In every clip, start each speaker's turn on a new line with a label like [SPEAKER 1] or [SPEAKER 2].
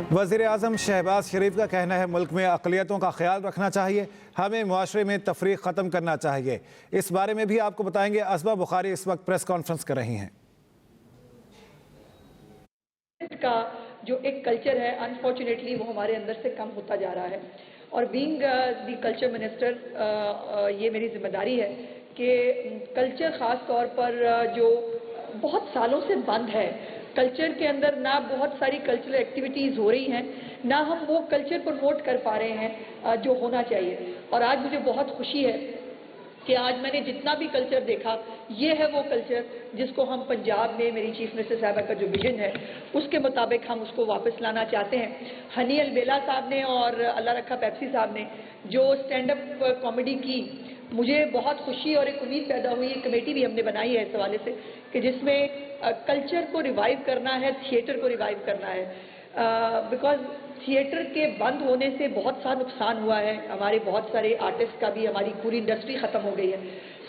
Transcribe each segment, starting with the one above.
[SPEAKER 1] वज़ीर आज़म शहबाज शरीफ का कहना है मुल्क में अक़लियतों का ख्याल रखना चाहिए, हमें मुआशरे में तफरीक ख़त्म करना चाहिए। इस बारे में भी आपको बताएंगे। अज़मा बुखारी इस वक्त प्रेस कॉन्फ्रेंस कर रही हैं।
[SPEAKER 2] का जो एक कल्चर है अनफॉर्चुनेटली वो हमारे अंदर से कम होता जा रहा है और बीइंग द कल्चर मिनिस्टर ये मेरी जिम्मेदारी है कि कल्चर ख़ास तौर पर जो बहुत सालों से बंद है, कल्चर के अंदर ना बहुत सारी कल्चरल एक्टिविटीज़ हो रही हैं, ना हम वो कल्चर प्रमोट कर पा रहे हैं जो होना चाहिए। और आज मुझे बहुत खुशी है कि आज मैंने जितना भी कल्चर देखा, ये है वो कल्चर जिसको हम पंजाब में मेरी चीफ मिनिस्टर साहबा का जो विजन है उसके मुताबिक हम उसको वापस लाना चाहते हैं। हनी अलबेला साहब ने और अल्लाह रखा पेप्सी साहब ने जो स्टैंड अप कॉमेडी की, मुझे बहुत खुशी और एक उम्मीद पैदा हुई। एक कमेटी भी हमने बनाई है इस हवाले से कि जिसमें कल्चर को रिवाइव करना है, थिएटर को रिवाइव करना है, बिकॉज थिएटर के बंद होने से बहुत सा नुकसान हुआ है। हमारे बहुत सारे आर्टिस्ट का भी, हमारी पूरी इंडस्ट्री ख़त्म हो गई है।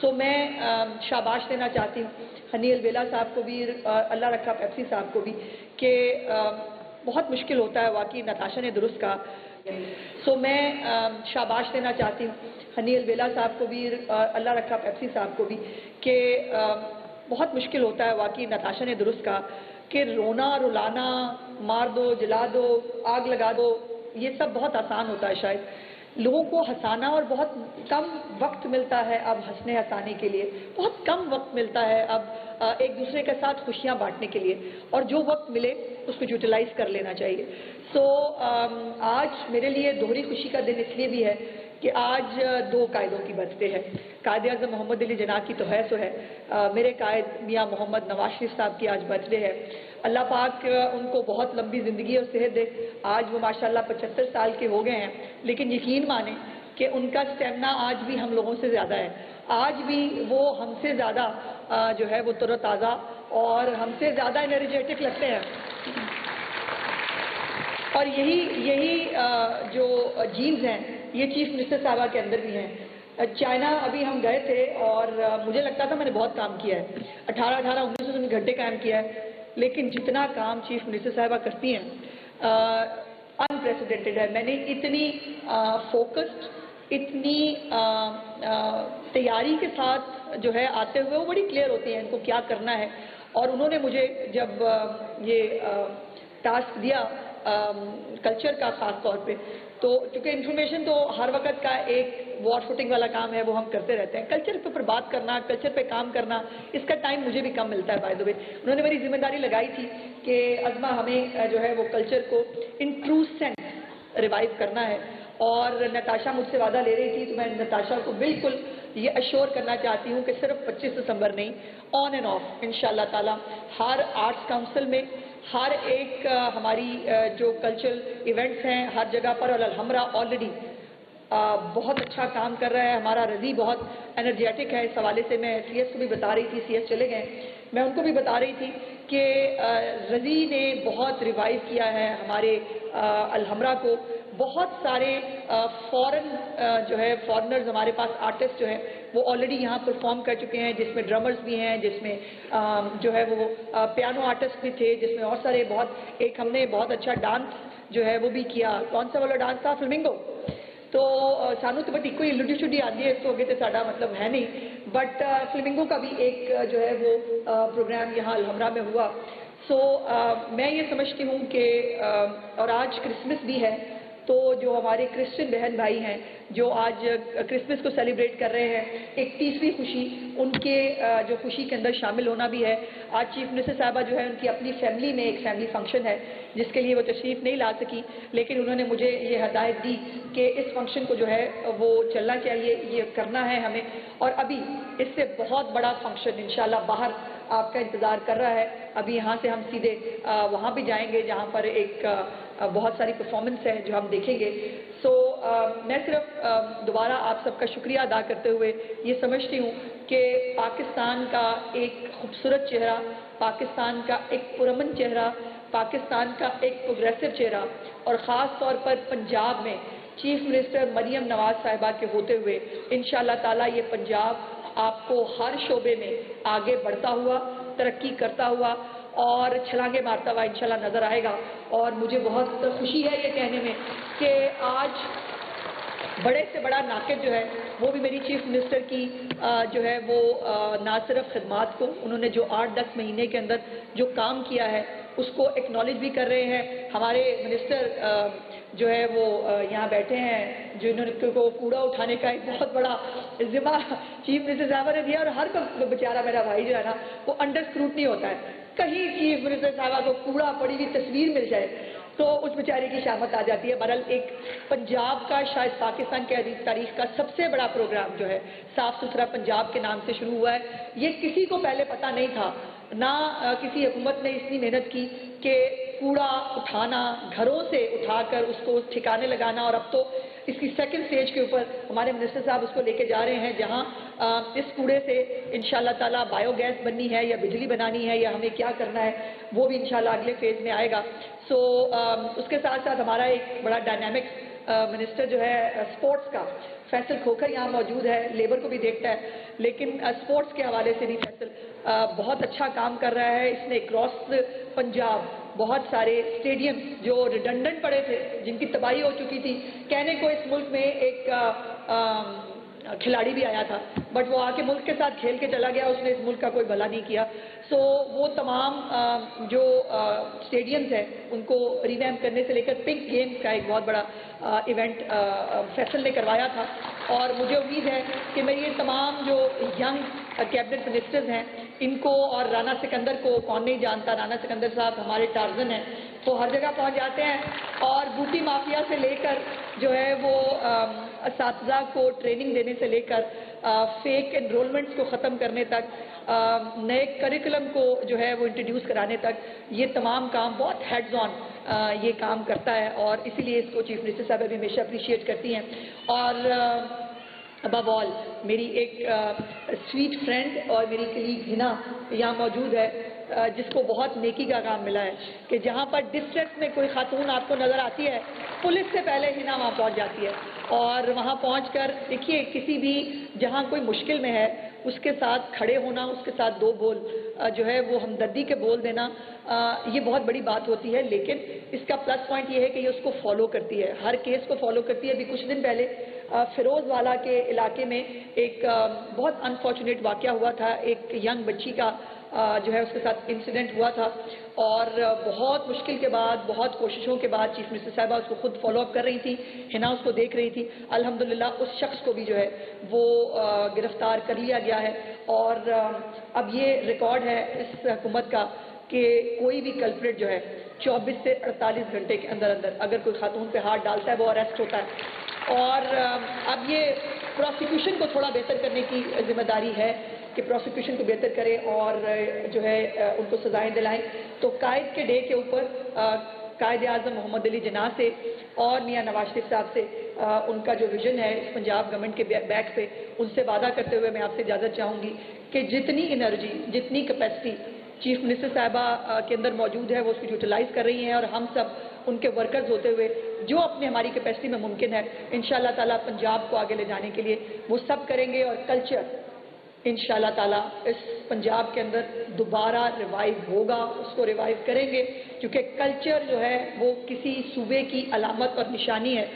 [SPEAKER 2] सो मैं शाबाश देना चाहती हूँ हनी अलबेला साहब को भी, अल्लाह रखा पेप्सी साहब को भी, कि बहुत मुश्किल होता है वाकई, नताशा ने दुरुस्त कहा। सो मैं शाबाश देना चाहती हूँ हनी अलबेला साहब को भी, अल्लाह रखा पेप्सी साहब को भी, कि बहुत मुश्किल होता है वाकई, नताशा ने दुरुस्त कहा कि रोना रुलाना, मार दो, जला दो, आग लगा दो, ये सब बहुत आसान होता है। शायद लोगों को हंसाना और बहुत कम वक्त मिलता है अब हंसने हंसाने के लिए, बहुत कम वक्त मिलता है अब एक दूसरे के साथ खुशियां बांटने के लिए, और जो वक्त मिले उसको यूटिलाइज कर लेना चाहिए। सो आज मेरे लिए दोहरी खुशी का दिन इसलिए भी है कि आज दो कायदों की बरसते है। कायद आज़म मोहम्मद अली जिन्ना की तो है, मेरे कायद मियाँ मोहम्मद नवाज शरीफ साहब की आज बर्थडे है। अल्लाह पाक उनको बहुत लंबी ज़िंदगी और सेहत दे। आज वो माशाल्लाह 75 साल के हो गए हैं, लेकिन यकीन माने कि उनका स्टेमिना आज भी हम लोगों से ज़्यादा है। आज भी वो हमसे ज़्यादा जो है वो तरोताज़ा और हमसे ज़्यादा एनर्जेटिक लगते हैं। और यही जो जीन्स हैं ये चीफ मिनिस्टर साहबा के अंदर भी हैं। चाइना अभी हम गए थे और मुझे लगता था मैंने बहुत काम किया है, 18-19 घंटे काम किया है, लेकिन जितना काम चीफ मिनिस्टर साहबा करती हैं अनप्रेसिडेंटेड है। मैंने इतनी फोकस्ड, इतनी तैयारी के साथ जो है आते हुए, वो बड़ी क्लियर होती हैं इनको क्या करना है। और उन्होंने मुझे जब ये टास्क दिया कल्चर का खास तौर पे, तो क्योंकि इन्फॉर्मेशन तो हर वक्त का एक वॉर फुटिंग वाला काम है, वो हम करते रहते हैं। कल्चर के ऊपर बात करना, कल्चर पे काम करना, इसका टाइम मुझे भी कम मिलता है। बाय द वे उन्होंने मेरी जिम्मेदारी लगाई थी कि अज़मा हमें जो है वो कल्चर को इन ट्रू सेंस रिवाइव करना है। और नताशा मुझसे वादा ले रही थी, तो मैं नताशा को बिल्कुल ये अश्योर करना चाहती हूँ कि सिर्फ 25 दिसंबर नहीं, ऑन एंड ऑफ इंशाअल्लाह ताला हर आर्ट्स काउंसिल में, हर एक हमारी जो कल्चरल इवेंट्स हैं हर जगह पर, और अलहमरा ऑलरेडी बहुत अच्छा काम कर रहा है। हमारा रज़ी बहुत एनर्जेटिक है। इस हवाले से मैं सीएस को भी बता रही थी, सीएस चले गए, मैं उनको भी बता रही थी कि रज़ी ने बहुत रिवाइव किया है हमारे अलहमरा को। बहुत सारे फॉरेन जो है फॉरेनर्स हमारे पास आर्टिस्ट जो है वो ऑलरेडी यहाँ परफॉर्म कर चुके हैं, जिसमें ड्रमर्स भी हैं, जिसमें जो है वो पियानो आर्टिस्ट भी थे, जिसमें और सारे बहुत एक हमने बहुत अच्छा डांस जो है वो भी किया। कौन सा वाला डांस था? फ्लेमिंगो। तो सानू तो बट इको ही लुडी शुडी आती है, इसको आगे तो साड़ा मतलब है नहीं, बट फ्लेमिंगो का भी एक जो है वो प्रोग्राम यहाँ अलहमरा में हुआ। सो मैं ये समझती हूँ कि और आज क्रिसमस भी है, तो जो हमारे क्रिश्चियन बहन भाई हैं जो आज क्रिसमस को सेलिब्रेट कर रहे हैं, एक तीसरी खुशी उनके जो खुशी के अंदर शामिल होना भी है। आज चीफ मिनिस्टर साहबा जो है उनकी अपनी फैमिली में एक फैमिली फंक्शन है जिसके लिए वो तशरीफ़ नहीं ला सकी, लेकिन उन्होंने मुझे ये हदायत दी कि इस फंक्शन को जो है वो चलना चाहिए, ये करना है हमें। और अभी इससे बहुत बड़ा फंक्शन इंशाल्लाह बाहर आपका इंतज़ार कर रहा है। अभी यहाँ से हम सीधे वहाँ भी जाएंगे जहाँ पर एक बहुत सारी परफॉर्मेंस है जो हम देखेंगे। सो मैं सिर्फ दोबारा आप सबका शुक्रिया अदा करते हुए ये समझती हूँ कि पाकिस्तान का एक खूबसूरत चेहरा, पाकिस्तान का एक पुरअमन चेहरा, पाकिस्तान का एक प्रोग्रेसिव चेहरा, और ख़ास तौर पर पंजाब में चीफ मिनिस्टर मरियम नवाज साहिबा के होते हुए इंशाअल्लाह ताला ये पंजाब आपको हर शोबे में आगे बढ़ता हुआ, तरक्की करता हुआ اور چھلانگیں مارتا ہوا انشاءاللہ نظر آئے گا. اور مجھے بہت خوشی ہے یہ کہنے میں کہ آج بڑے سے بڑا ناقد جو ہے وہ بھی میری چیف منسٹر کی جو ہے وہ نہ صرف خدمات کو انہوں نے جو 8-10 مہینے کے اندر جو کام کیا ہے اس کو ایکنالج بھی کر رہے ہیں. ہمارے منسٹر جو ہے وہ یہاں بیٹھے ہیں جنہوں نے کو کوڑا اٹھانے کا ایک بہت بڑا ذمہ چیف منسٹر صاحبہ نے دیا, اور ہر بیچارہ میرا بھائی جو ہے نا وہ انڈر اسکروٹنی ہوتا ہے. کہیں چیف منسٹر صاحبہ کو کوڑا پڑی ہوئی تصویر مل جائے تو اس بیچارے کی شامت آ جاتی ہے. بہرحال ایک پنجاب کا شاید پاکستان کے تاریخ کا سب سے بڑا پروگرام جو ہے صاف ستھرا پنجاب کے نام سے شروع ہوا ہے. یہ کسی کو پہلے پتہ نہیں تھا, نہ کسی حکومت نے اتنی محنت کی کہ کوڑا اٹھانا, گھروں سے اٹھا کر اس کو ٹھکانے لگانا, اور اب تو اس کی سیکنڈ سٹیج کے اوپر ہمارے منسٹر صاحب اس کو لے کے جا رہے ہیں جہاں اس کوڑے سے انشاءاللہ تعالیٰ بایو گیس بننی ہے یا بجلی بنانی ہے یا ہمیں کیا کرنا ہے وہ بھی انشاءاللہ اگلے فیز میں آئے گا. سو اس کے ساتھ ساتھ ہمارا ایک بڑا ڈائنامک منسٹر جو ہے اسپورٹس کا فیصل کھوکھر یہاں موجود ہے, لیبر کو بھی دیکھتا ہے لیکن اسپورٹس کے حوالے سے بھی فیصل بہت اچھا کام کر رہا ہے. اس نے اکراس پنجاب بہت سارے اسٹیڈیم جو ریڈنڈنٹ پڑے تھے, جن کی تباہی ہو چکی تھی, کہنے کو اس ملک میں ایک کھلاڑی بھی آیا تھا بٹ وہ آ کے ملک کے ساتھ کھیل کے چلا گیا, اس نے اس ملک کا کوئی بھلا نہیں کیا. سو وہ تمام جو اسٹیڈیمز ہیں ان کو ریویمپ کرنے سے لے کر پنک گیمز کا ایک بہت بڑا ایونٹ فیصل نے کروایا تھا. اور مجھے امید ہے کہ میری یہ تمام جو ینگ کیبنٹ منسٹرز ہیں ان کو, اور رانا سکندر کو کون نہیں جانتا, رانا سکندر صاحب ہمارے ٹارزن ہیں, وہ ہر جگہ پہنچ جاتے ہیں اور بوٹی مافیا سے لے کر جو ہے وہ اساتذہ کو ٹریننگ دینے سے لے کر فیک انرولمنٹس کو ختم کرنے تک, نئے کریکولم کو جو ہے وہ انٹروڈیوس کرانے تک, یہ تمام کام بہت ہیڈز آن یہ کام کرتا ہے. اور اسی لیے اس کو چیف منسٹر صاحب بھی ہمیشہ اپریشیٹ کرتی ہیں. اور ابو آل میری ایک سویٹ فرینڈ اور میری کلیگ ہنا یہاں موجود ہے جس کو بہت نیکی کا کام ملا ہے کہ جہاں پر ڈسٹرکٹ میں کوئی خاتون آپ کو نظر آتی ہے پولیس سے پہلے ہنا وہاں پہنچ جاتی ہے, اور وہاں پہنچ کر دیکھیے کسی بھی جہاں کوئی مشکل میں ہے اس کے ساتھ کھڑے ہونا, اس کے ساتھ 2 بول جو ہے وہ ہمدردی کے بول دینا, یہ بہت بڑی بات ہوتی ہے. لیکن اس کا پلس پوائنٹ یہ ہے کہ یہ اس کو فالو کرتی ہے, ہر کیس کو فالو کرتی ہے. ابھی کچھ دن پہلے فیروز والا کے علاقے میں ایک بہت انفارچونیٹ واقعہ ہوا تھا, ایک ینگ بچی کا جو ہے اس کے ساتھ انسیڈنٹ ہوا تھا, اور بہت مشکل کے بعد, بہت کوششوں کے بعد چیف منسٹر صاحبہ اس کو خود فالو اپ کر رہی تھی, ہنا اس کو دیکھ رہی تھی. الحمدللہ اس شخص کو بھی جو ہے وہ گرفتار کر لیا گیا ہے. اور اب یہ ریکارڈ ہے اس حکومت کا کہ کوئی بھی کلپریٹ جو ہے 24 سے 48 گھنٹے کے اندر اندر اگر کوئی خاتون پہ ہاتھ ڈالتا ہے وہ اریسٹ ہوتا ہے. اور اب یہ پروسیکیوشن کو تھوڑا بہتر کرنے کی ذمہ داری ہے کہ پروسیکیوشن کو بہتر کرے اور جو ہے ان کو سزائیں دلائیں. تو قائد کے ڈے کے اوپر قائد اعظم محمد علی جناح سے اور میاں نواز شریف صاحب سے ان کا جو ویژن ہے اس پنجاب گورنمنٹ کے بیک سے, ان سے وعدہ کرتے ہوئے میں آپ سے اجازت چاہوں گی کہ جتنی انرجی, جتنی کیپیسٹی چیف منسٹر صاحبہ کے اندر موجود ہے وہ اس کو یوٹیلائز کر رہی ہیں, اور ہم سب ان کے ورکرز ہوتے ہوئے جو اپنے ہماری کیپیسٹی میں ممکن ہے انشاءاللہ تعالیٰ پنجاب کو آگے لے جانے کے لیے وہ سب کریں گے. اور کلچر انشاءاللہ تعالیٰ اس پنجاب کے اندر دوبارہ ریوائیو ہوگا, اس کو ریوائیو کریں گے, کیونکہ کلچر جو ہے وہ کسی صوبے کی علامت اور نشانی ہے,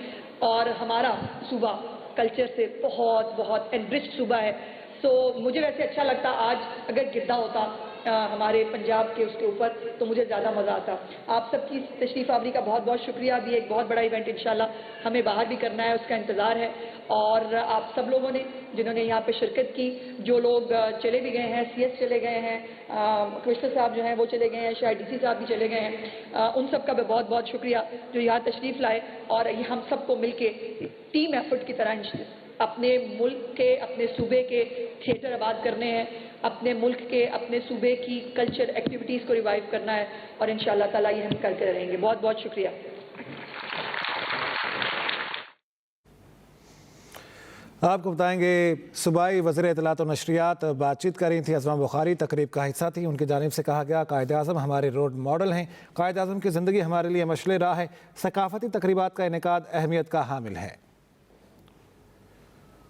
[SPEAKER 2] اور ہمارا صوبہ کلچر سے بہت بہت انرچڈ صوبہ ہے. سو مجھے ویسے اچھا لگتا آج اگر گردا ہوتا ہمارے پنجاب کے اس کے اوپر تو مجھے زیادہ مزہ آتا. آپ سب کی تشریف آوری کا بہت بہت شکریہ. ابھی ایک بہت بڑا ایونٹ انشاءاللہ ہمیں باہر بھی کرنا ہے, اس کا انتظار ہے. اور آپ سب لوگوں نے جنہوں نے یہاں پہ شرکت کی, جو لوگ چلے بھی گئے ہیں, سی ایس چلے گئے ہیں, کمشنر صاحب جو ہیں وہ چلے گئے ہیں, شاید ڈی سی صاحب بھی چلے گئے ہیں, ان سب کا بھی بہت بہت شکریہ جو یہاں تشریف لائے. اور یہ ہم سب کو مل کے ٹیم ایفرٹ کی طرح اپنے ملک کے, اپنے صوبے کے تھیٹر آباد کرنے ہیں, اپنے ملک کے, اپنے صوبے کی کلچر ایکٹیویٹیز کو ریوائیو کرنا ہے, اور انشاءاللہ تعالیٰ یہ ہم کرتے رہیں گے. بہت بہت شکریہ.
[SPEAKER 1] آپ کو بتائیں گے صوبائی وزیر اطلاعات و نشریات بات چیت کر رہی تھیں. ازما بخاری تقریب کا حصہ تھی. ان کی جانب سے کہا گیا قائد اعظم ہمارے رول ماڈل ہیں, قائد اعظم کی زندگی ہمارے لیے مشعل راہ ہے, ثقافتی تقریبات کا انعقاد اہمیت کا حامل ہے.